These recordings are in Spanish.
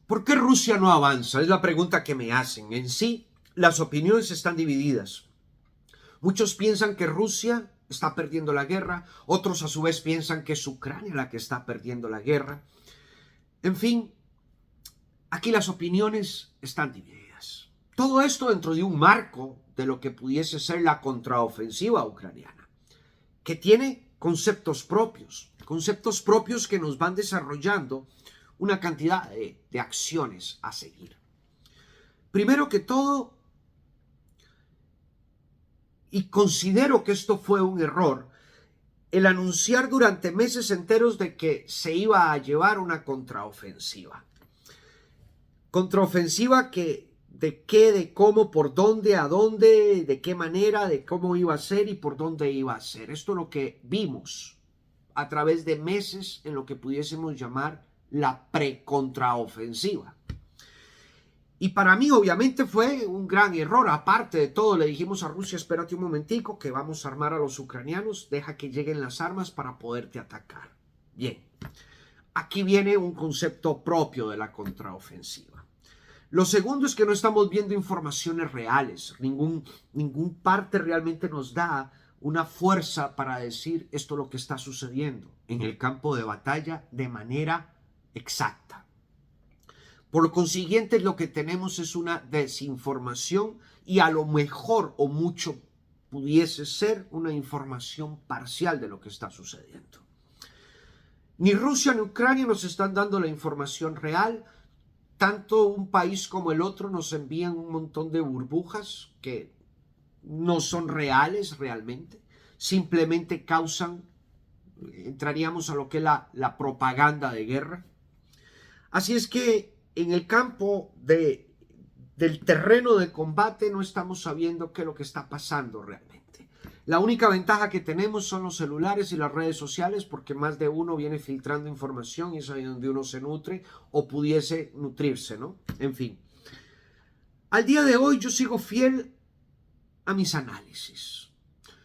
¿Por qué Rusia no avanza? Es la pregunta que me hacen. En sí, las opiniones están divididas. Muchos piensan que Rusia está perdiendo la guerra, otros a su vez piensan que es Ucrania la que está perdiendo la guerra. En fin, aquí las opiniones están divididas. Todo esto dentro de un marco de lo que pudiese ser la contraofensiva ucraniana, que tiene conceptos propios que nos van desarrollando una cantidad de acciones a seguir. Primero que todo, y considero que esto fue un error, el anunciar durante meses enteros de que se iba a llevar una contraofensiva. Contraofensiva que de qué, de cómo, por dónde, a dónde, de qué manera, de cómo iba a ser y por dónde iba a ser. Esto es lo que vimos a través de meses en lo que pudiésemos llamar la precontraofensiva. Y para mí obviamente fue un gran error. Aparte de todo, le dijimos a Rusia, espérate un momentico que vamos a armar a los ucranianos, deja que lleguen las armas para poderte atacar. Bien, aquí viene un concepto propio de la contraofensiva. Lo segundo es que no estamos viendo informaciones reales. Ningún parte realmente nos da una fuerza para decir esto es lo que está sucediendo en el campo de batalla de manera exacta. Por lo consiguiente, lo que tenemos es una desinformación y a lo mejor o mucho pudiese ser una información parcial de lo que está sucediendo. Ni Rusia ni Ucrania nos están dando la información real. Tanto un país como el otro nos envían un montón de burbujas que no son reales realmente. Simplemente causan, entraríamos a lo que es la propaganda de guerra. Así es que en el campo del terreno de combate no estamos sabiendo qué es lo que está pasando realmente. La única ventaja que tenemos son los celulares y las redes sociales, porque más de uno viene filtrando información y es ahí donde uno se nutre o pudiese nutrirse, ¿no? En fin. Al día de hoy yo sigo fiel a mis análisis.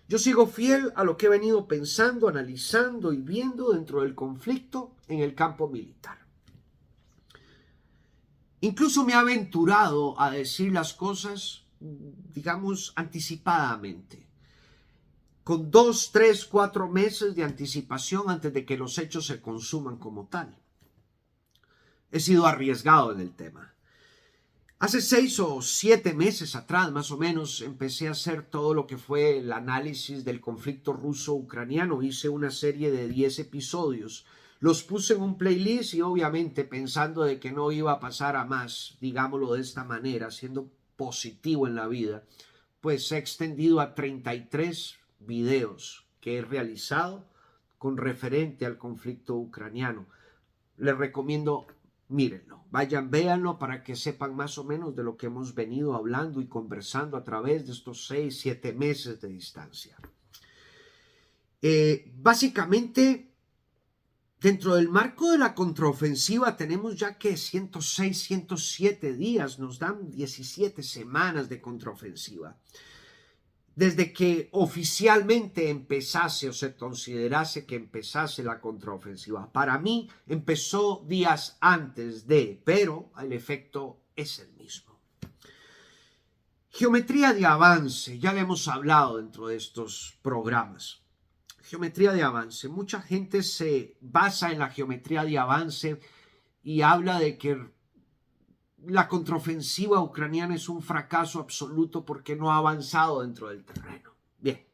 Yo sigo fiel a lo que he venido pensando, analizando y viendo dentro del conflicto en el campo militar. Incluso me he aventurado a decir las cosas, digamos, anticipadamente, con 2, 3, 4 meses de anticipación antes de que los hechos se consuman como tal. He sido arriesgado en el tema. Hace 6 o 7 meses atrás, más o menos, empecé a hacer todo lo que fue el análisis del conflicto ruso-ucraniano. Hice una serie de 10 episodios. Los puse en un playlist y obviamente pensando de que no iba a pasar a más, digámoslo de esta manera, siendo positivo en la vida, pues se ha extendido a 33 videos que he realizado con referente al conflicto ucraniano. Les recomiendo, mírenlo, vayan, véanlo para que sepan más o menos de lo que hemos venido hablando y conversando a través de estos 6, 7 meses de distancia. Básicamente, dentro del marco de la contraofensiva tenemos ya que 106, 107 días, nos dan 17 semanas de contraofensiva. Desde que oficialmente empezase o se considerase que empezase la contraofensiva. Para mí empezó días antes de, pero el efecto es el mismo. Geometría de avance, ya le hemos hablado dentro de estos programas. Geometría de avance. Mucha gente se basa en la geometría de avance y habla de que la contraofensiva ucraniana es un fracaso absoluto porque no ha avanzado dentro del terreno. Bien.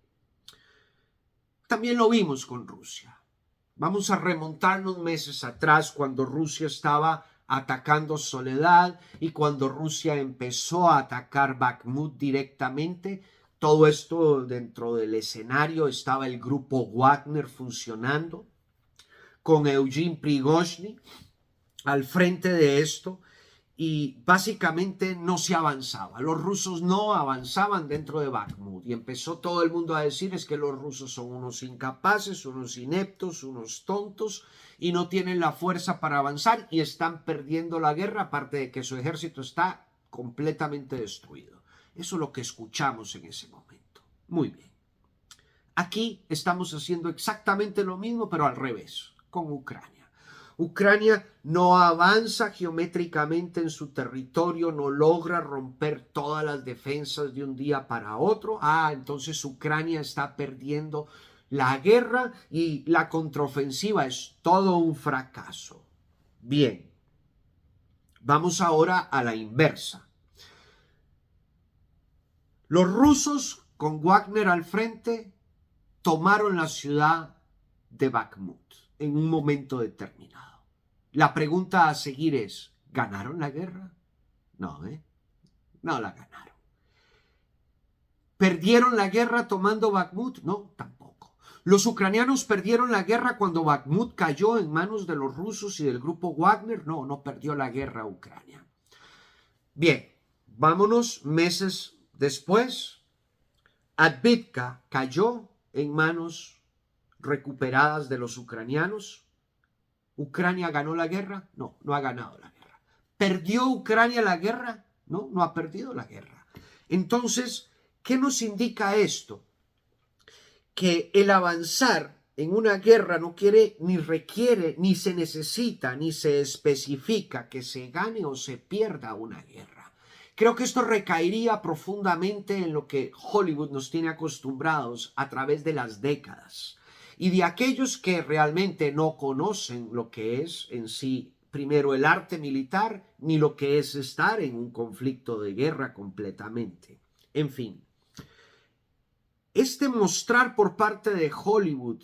También lo vimos con Rusia. Vamos a remontarnos meses atrás cuando Rusia estaba atacando Soledad y cuando Rusia empezó a atacar Bakhmut directamente. Todo esto dentro del escenario estaba el grupo Wagner funcionando con Eugene Prigozhin al frente de esto y básicamente no se avanzaba. Los rusos no avanzaban dentro de Bakhmut y empezó todo el mundo a decir es que los rusos son unos incapaces, unos ineptos, unos tontos y no tienen la fuerza para avanzar y están perdiendo la guerra, aparte de que su ejército está completamente destruido. Eso es lo que escuchamos en ese momento. Muy bien. Aquí estamos haciendo exactamente lo mismo, pero al revés, con Ucrania. Ucrania no avanza geométricamente en su territorio, no logra romper todas las defensas de un día para otro. Entonces Ucrania está perdiendo la guerra y la contraofensiva es todo un fracaso. Bien, vamos ahora a la inversa. Los rusos, con Wagner al frente, tomaron la ciudad de Bakhmut en un momento determinado. La pregunta a seguir es, ¿ganaron la guerra? No, no la ganaron. ¿Perdieron la guerra tomando Bakhmut? No, tampoco. ¿Los ucranianos perdieron la guerra cuando Bakhmut cayó en manos de los rusos y del grupo Wagner? No, no perdió la guerra Ucrania. Bien, vámonos meses después. Advitka cayó en manos recuperadas de los ucranianos. ¿Ucrania ganó la guerra? No, no ha ganado la guerra. ¿Perdió Ucrania la guerra? No, no ha perdido la guerra. Entonces, ¿qué nos indica esto? Que el avanzar en una guerra no quiere, ni requiere, ni se necesita, ni se especifica que se gane o se pierda una guerra. Creo que esto recaería profundamente en lo que Hollywood nos tiene acostumbrados a través de las décadas. Y de aquellos que realmente no conocen lo que es en sí, primero el arte militar, ni lo que es estar en un conflicto de guerra completamente. En fin, este mostrar por parte de Hollywood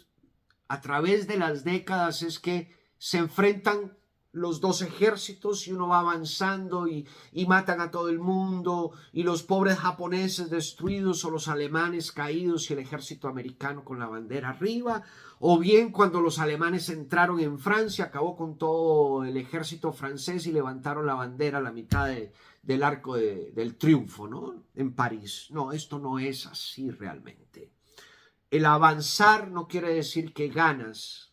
a través de las décadas es que se enfrentan los dos ejércitos y uno va avanzando y matan a todo el mundo y los pobres japoneses destruidos o los alemanes caídos y el ejército americano con la bandera arriba, o bien cuando los alemanes entraron en Francia acabó con todo el ejército francés y levantaron la bandera a la mitad del arco del triunfo, ¿no? En París. No, esto no es así realmente. El avanzar no quiere decir que ganas.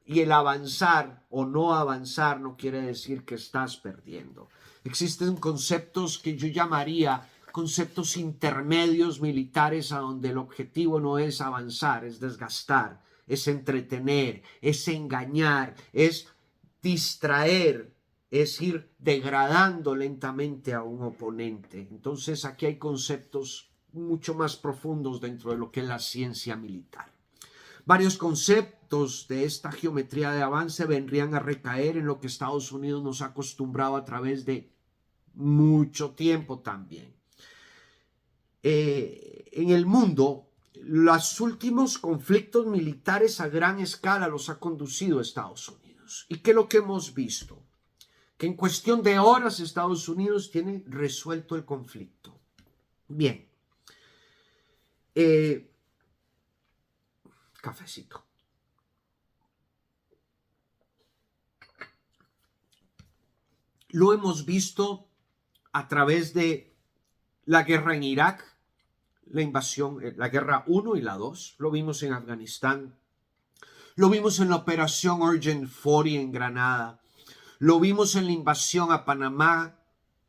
Y el avanzar o no avanzar no quiere decir que estás perdiendo. Existen conceptos que yo llamaría conceptos intermedios militares a donde el objetivo no es avanzar, es desgastar, es entretener, es engañar, es distraer, es ir degradando lentamente a un oponente. Entonces aquí hay conceptos mucho más profundos dentro de lo que es la ciencia militar. Varios conceptos de esta geometría de avance vendrían a recaer en lo que Estados Unidos nos ha acostumbrado a través de mucho tiempo también. En el mundo, los últimos conflictos militares a gran escala los ha conducido Estados Unidos. ¿Y qué es lo que hemos visto? Que en cuestión de horas Estados Unidos tiene resuelto el conflicto. Bien. Cafecito. Lo hemos visto a través de la guerra en Irak, la invasión, la guerra 1 y la 2. Lo vimos en Afganistán. Lo vimos en la operación Urgent 40 en Granada. Lo vimos en la invasión a Panamá,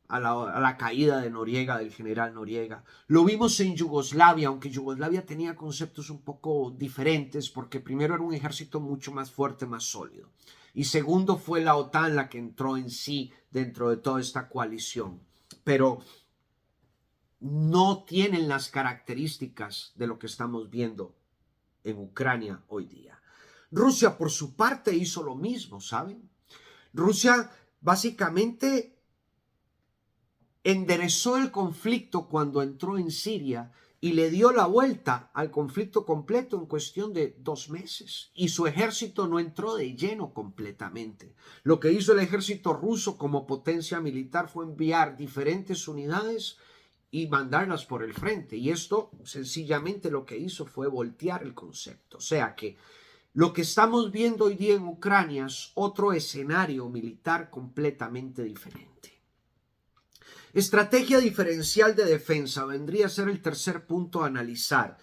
a la caída de Noriega, del general Noriega. Lo vimos en Yugoslavia, aunque Yugoslavia tenía conceptos un poco diferentes, porque primero era un ejército mucho más fuerte, más sólido. Y segundo fue la OTAN la que entró en sí dentro de toda esta coalición. Pero no tienen las características de lo que estamos viendo en Ucrania hoy día. Rusia, por su parte, hizo lo mismo, ¿saben? Rusia básicamente enderezó el conflicto cuando entró en Siria y le dio la vuelta al conflicto completo en cuestión de 2 meses. Y su ejército no entró de lleno completamente. Lo que hizo el ejército ruso como potencia militar fue enviar diferentes unidades y mandarlas por el frente. Y esto sencillamente lo que hizo fue voltear el concepto. O sea que lo que estamos viendo hoy día en Ucrania es otro escenario militar completamente diferente. Estrategia diferencial de defensa vendría a ser el tercer punto a analizar.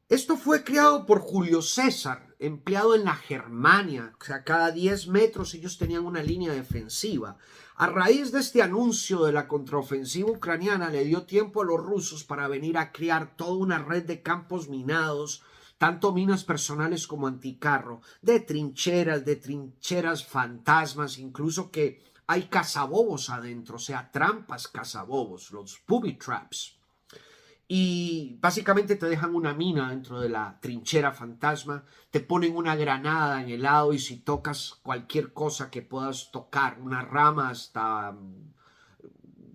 Esto fue creado por Julio César, empleado en la Germania. O sea, cada 10 metros ellos tenían una línea defensiva. A raíz de este anuncio de la contraofensiva ucraniana, le dio tiempo a los rusos para venir a crear toda una red de campos minados tanto minas personales como anticarro, de trincheras fantasmas, incluso que hay cazabobos adentro, o sea, trampas cazabobos, los booby traps. Y básicamente te dejan una mina dentro de la trinchera fantasma, te ponen una granada en el lado y si tocas cualquier cosa que puedas tocar, una rama hasta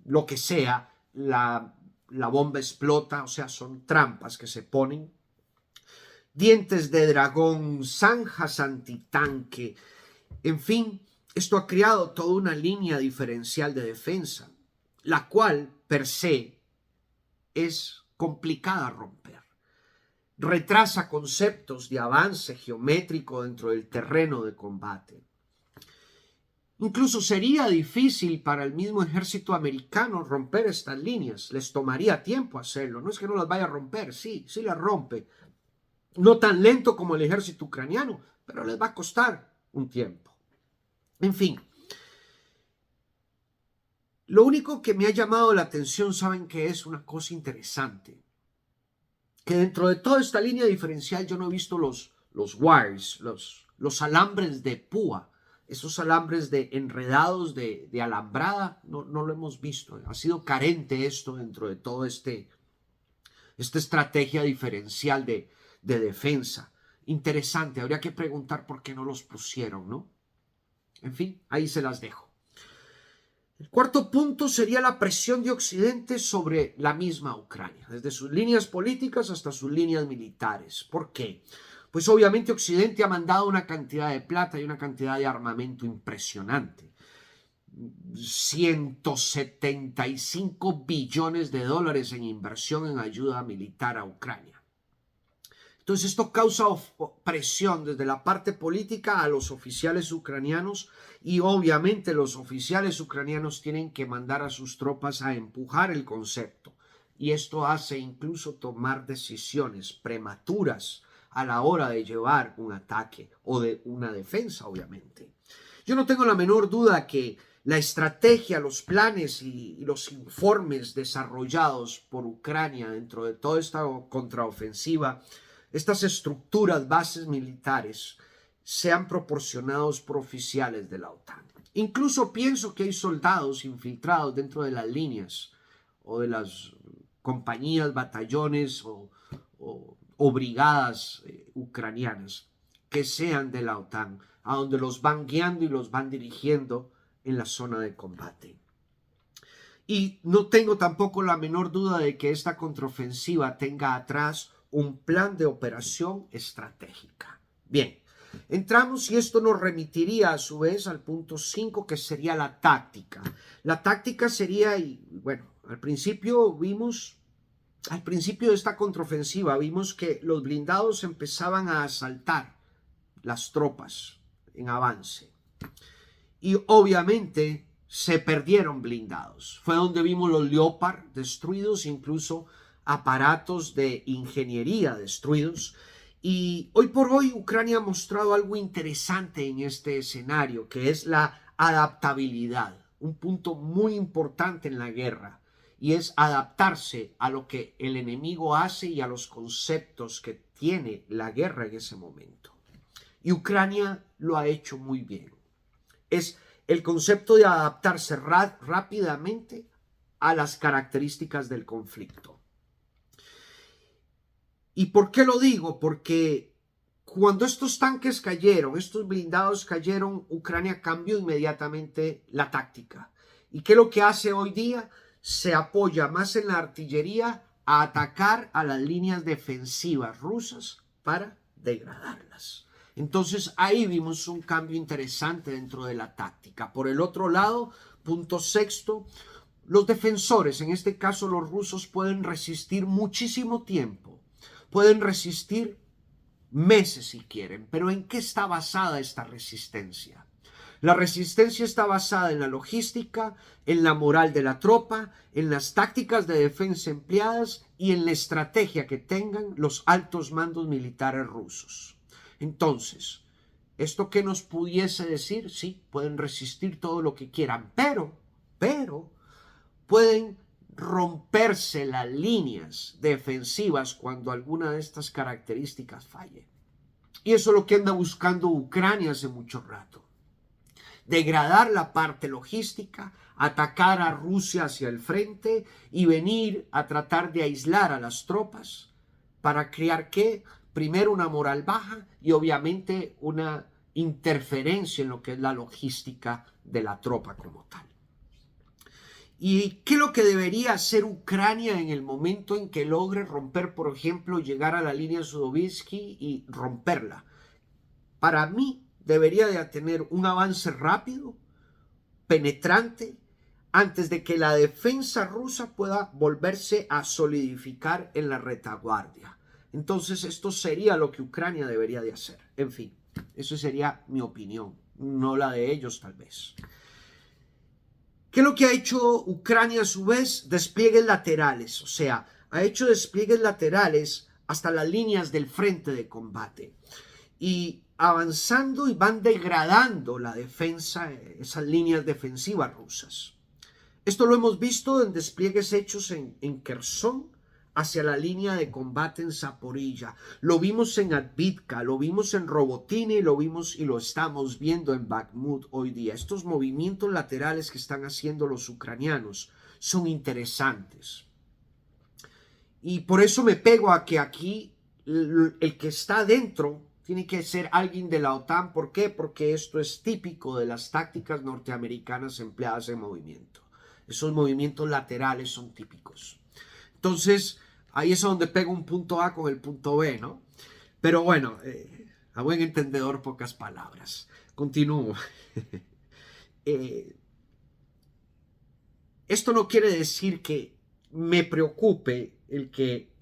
lo que sea, la bomba explota, o sea, son trampas que se ponen. Dientes de dragón, zanjas antitanque, en fin, esto ha creado toda una línea diferencial de defensa, la cual per se es complicada a romper. Retrasa conceptos de avance geométrico dentro del terreno de combate. Incluso sería difícil para el mismo ejército americano romper estas líneas. Les tomaría tiempo hacerlo. No es que no las vaya a romper, sí las rompe. No tan lento como el ejército ucraniano, pero les va a costar un tiempo. En fin. Lo único que me ha llamado la atención, ¿saben qué es? Una cosa interesante. Que dentro de toda esta línea diferencial yo no he visto los wires, los alambres de púa, esos alambres de enredados de alambrada, no lo hemos visto. Ha sido carente esto dentro de todo esta estrategia diferencial de defensa. Interesante, habría que preguntar por qué no los pusieron, ¿no? En fin, ahí se las dejo. El cuarto punto sería la presión de Occidente sobre la misma Ucrania, desde sus líneas políticas hasta sus líneas militares. ¿Por qué? Pues obviamente Occidente ha mandado una cantidad de plata y una cantidad de armamento impresionante. 175 billones de dólares en inversión en ayuda militar a Ucrania. Entonces esto causa presión desde la parte política a los oficiales ucranianos y obviamente los oficiales ucranianos tienen que mandar a sus tropas a empujar el concepto y esto hace incluso tomar decisiones prematuras a la hora de llevar un ataque o de una defensa, obviamente. Yo no tengo la menor duda que la estrategia, los planes y los informes desarrollados por Ucrania dentro de toda esta contraofensiva, estas estructuras, bases militares, sean proporcionados por oficiales de la OTAN. Incluso pienso que hay soldados infiltrados dentro de las líneas o de las compañías, batallones o brigadas ucranianas que sean de la OTAN, a donde los van guiando y los van dirigiendo en la zona de combate. Y no tengo tampoco la menor duda de que esta contraofensiva tenga atrás un plan de operación estratégica. Bien, entramos y esto nos remitiría a su vez al punto 5 que sería la táctica. La táctica sería, y bueno, al principio de esta contraofensiva vimos que los blindados empezaban a asaltar las tropas en avance. Y obviamente se perdieron blindados. Fue donde vimos los Leopard destruidos, incluso aparatos de ingeniería destruidos. Y hoy por hoy Ucrania ha mostrado algo interesante en este escenario, que es la adaptabilidad, un punto muy importante en la guerra, y es adaptarse a lo que el enemigo hace y a los conceptos que tiene la guerra en ese momento. Y Ucrania lo ha hecho muy bien. Es el concepto de adaptarse rápidamente a las características del conflicto. ¿Y por qué lo digo? Porque cuando estos tanques cayeron, estos blindados cayeron, Ucrania cambió inmediatamente la táctica. ¿Y qué es lo que hace hoy día? Se apoya más en la artillería a atacar a las líneas defensivas rusas para degradarlas. Entonces ahí vimos un cambio interesante dentro de la táctica. Por el otro lado, punto sexto, los defensores, en este caso los rusos, pueden resistir muchísimo tiempo. Pueden resistir meses si quieren. Pero ¿en qué está basada esta resistencia? La resistencia está basada en la logística, en la moral de la tropa, en las tácticas de defensa empleadas y en la estrategia que tengan los altos mandos militares rusos. Entonces, ¿esto qué nos pudiese decir? Sí, pueden resistir todo lo que quieran, pero pueden romperse las líneas defensivas cuando alguna de estas características falle. Y eso es lo que anda buscando Ucrania hace mucho rato. Degradar la parte logística, atacar a Rusia hacia el frente y venir a tratar de aislar a las tropas para crear ¿qué? Primero una moral baja y obviamente una interferencia en lo que es la logística de la tropa como tal. ¿Y qué es lo que debería hacer Ucrania en el momento en que logre romper, por ejemplo, llegar a la línea Sudovinsky y romperla? Para mí debería de tener un avance rápido, penetrante, antes de que la defensa rusa pueda volverse a solidificar en la retaguardia. Entonces esto sería lo que Ucrania debería de hacer. En fin, eso sería mi opinión, no la de ellos tal vez. ¿Qué es lo que ha hecho Ucrania a su vez? Despliegues laterales, o sea, ha hecho despliegues laterales hasta las líneas del frente de combate. Y avanzando y van degradando la defensa, esas líneas defensivas rusas. Esto lo hemos visto en despliegues hechos en Kherson hacia la línea de combate en Zaporilla. Lo vimos en Advitka, lo vimos en Robotyne y lo vimos y lo estamos viendo en Bakhmut hoy día. Estos movimientos laterales que están haciendo los ucranianos son interesantes. Y por eso me pego a que aquí el que está dentro tiene que ser alguien de la OTAN. ¿Por qué? Porque esto es típico de las tácticas norteamericanas empleadas en movimiento. Esos movimientos laterales son típicos. Entonces, ahí es donde pego un punto A con el punto B, ¿no? Pero bueno, a buen entendedor, pocas palabras. Continúo. Esto no quiere decir que me preocupe el que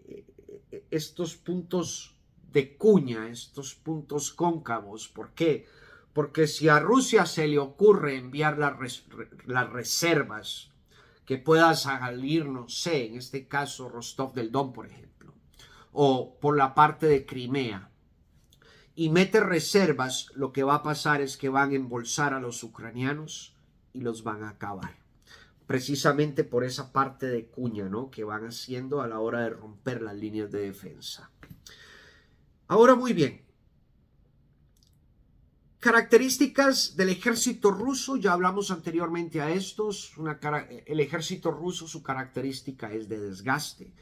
estos puntos de cuña, estos puntos cóncavos. ¿Por qué? Porque si a Rusia se le ocurre enviar las reservas que pueda salir, no sé, en este caso Rostov del Don, por ejemplo, o por la parte de Crimea, y mete reservas, lo que va a pasar es que van a embolsar a los ucranianos y los van a acabar. Precisamente por esa parte de cuña, ¿no?, que van haciendo a la hora de romper las líneas de defensa. Ahora, muy bien. Características del ejército ruso, ya hablamos anteriormente a estos. El ejército ruso, su característica es de desgaste.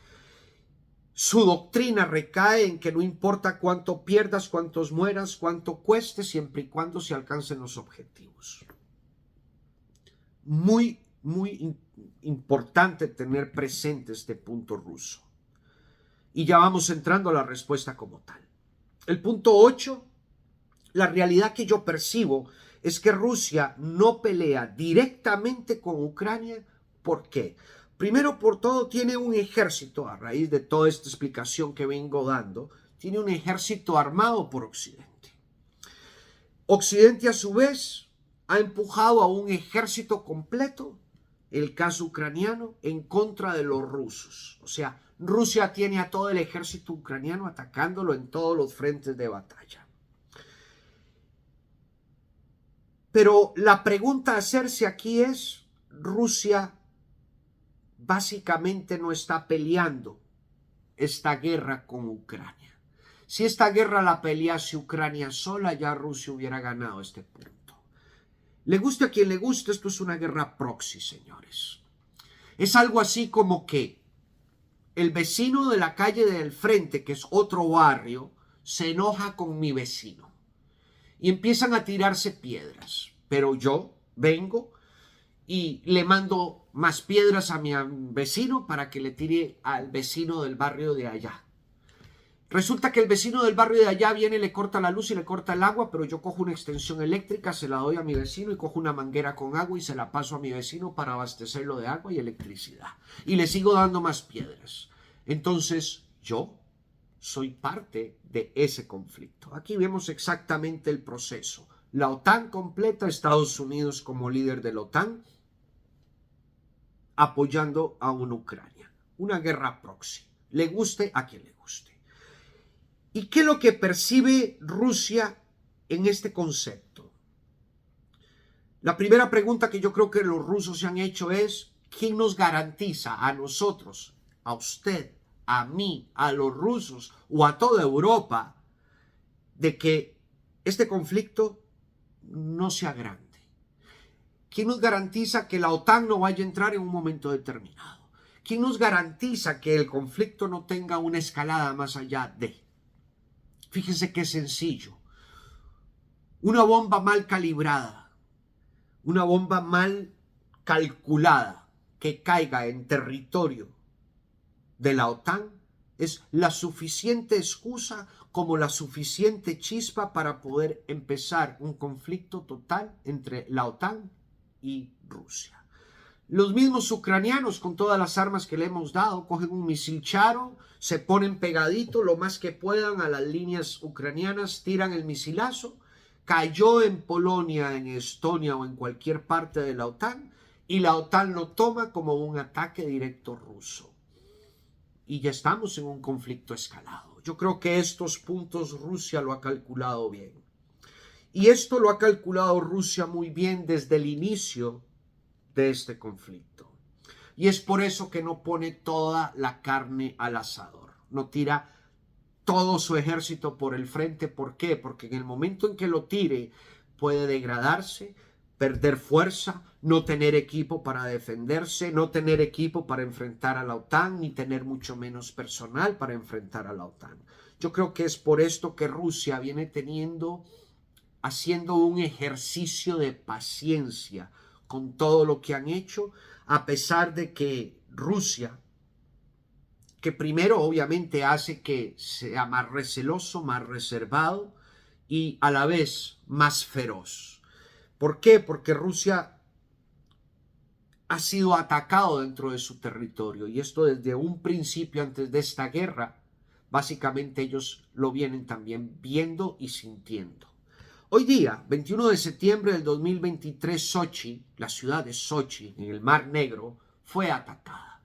Su doctrina recae en que no importa cuánto pierdas, cuántos mueras, cuánto cueste, siempre y cuando se alcancen los objetivos. Muy importante tener presente este punto ruso. Y ya vamos entrando a la respuesta como tal. El punto 8. La realidad que yo percibo es que Rusia no pelea directamente con Ucrania. ¿Por qué? Primero por todo, tiene un ejército, a raíz de toda esta explicación que vengo dando, tiene un ejército armado por Occidente. Occidente, a su vez, ha empujado a un ejército completo, el caso ucraniano, en contra de los rusos. O sea, Rusia tiene a todo el ejército ucraniano atacándolo en todos los frentes de batalla. Pero la pregunta a hacerse aquí es, Rusia básicamente no está peleando esta guerra con Ucrania. Si esta guerra la pelease Ucrania sola, ya Rusia hubiera ganado este punto. Le guste a quien le guste, esto es una guerra proxy, señores. Es algo así como que el vecino de la calle del frente, que es otro barrio, se enoja con mi vecino. Y empiezan a tirarse piedras, pero yo vengo y le mando más piedras a mi vecino para que le tire al vecino del barrio de allá. Resulta que el vecino del barrio de allá viene y le corta la luz y le corta el agua, pero yo cojo una extensión eléctrica, se la doy a mi vecino y cojo una manguera con agua y se la paso a mi vecino para abastecerlo de agua y electricidad. Y le sigo dando más piedras. Entonces yo soy parte de ese conflicto. Aquí vemos exactamente el proceso. La OTAN completa, Estados Unidos como líder de la OTAN, apoyando a una Ucrania. Una guerra proxy. Le guste a quien le guste. ¿Y qué es lo que percibe Rusia en este concepto? La primera pregunta que yo creo que los rusos se han hecho es, ¿quién nos garantiza a nosotros, a usted, a mí, a los rusos o a toda Europa de que este conflicto no sea grande? ¿Quién nos garantiza que la OTAN no vaya a entrar en un momento determinado? ¿Quién nos garantiza que el conflicto no tenga una escalada más allá de? Fíjense qué sencillo. Una bomba mal calibrada, una bomba mal calculada que caiga en territorio de la OTAN es la suficiente excusa como la suficiente chispa para poder empezar un conflicto total entre la OTAN y Rusia. Los mismos ucranianos, con todas las armas que le hemos dado, cogen un misil Charo, se ponen pegadito lo más que puedan a las líneas ucranianas, tiran el misilazo, cayó en Polonia, en Estonia o en cualquier parte de la OTAN, y la OTAN lo toma como un ataque directo ruso. Y ya estamos en un conflicto escalado. Yo creo que estos puntos Rusia lo ha calculado bien. Y esto lo ha calculado Rusia muy bien desde el inicio de este conflicto. Y es por eso que no pone toda la carne al asador. No tira todo su ejército por el frente. ¿Por qué? Porque en el momento en que lo tire puede degradarse, perder fuerza, no tener equipo para defenderse, no tener equipo para enfrentar a la OTAN, ni tener mucho menos personal para enfrentar a la OTAN. Yo creo que es por esto que Rusia viene haciendo un ejercicio de paciencia con todo lo que han hecho, a pesar de que Rusia, que primero obviamente hace que sea más receloso, más reservado y a la vez más feroz. ¿Por qué? Porque Rusia ha sido atacado dentro de su territorio, y esto desde un principio antes de esta guerra, básicamente ellos lo vienen también viendo y sintiendo. Hoy día, 21 de septiembre del 2023, Sochi, la ciudad de Sochi, en el Mar Negro, fue atacada.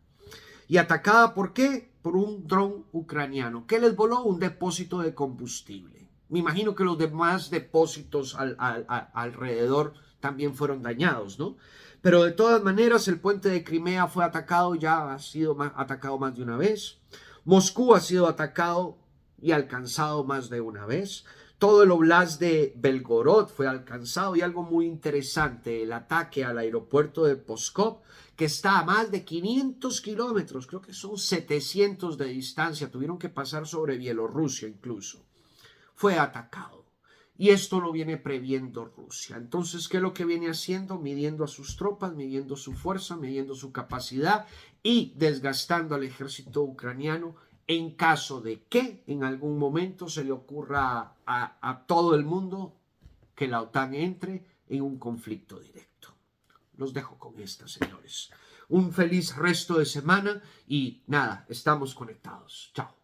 ¿Y atacada por qué? Por un dron ucraniano que les voló un depósito de combustible. Me imagino que los demás depósitos alrededor también fueron dañados, ¿no? Pero de todas maneras, el puente de Crimea fue atacado, ya ha sido atacado más de una vez. Moscú ha sido atacado y alcanzado más de una vez. Todo el oblast de Belgorod fue alcanzado, y algo muy interesante, el ataque al aeropuerto de Pskov, que está a más de 500 kilómetros, creo que son 700 de distancia, tuvieron que pasar sobre Bielorrusia incluso, fue atacado. Y esto lo viene previendo Rusia. Entonces, ¿qué es lo que viene haciendo? Midiendo a sus tropas, midiendo su fuerza, midiendo su capacidad y desgastando al ejército ucraniano en caso de que en algún momento se le ocurra a todo el mundo que la OTAN entre en un conflicto directo. Los dejo con esta, señores. Un feliz resto de semana y nada, estamos conectados. Chao.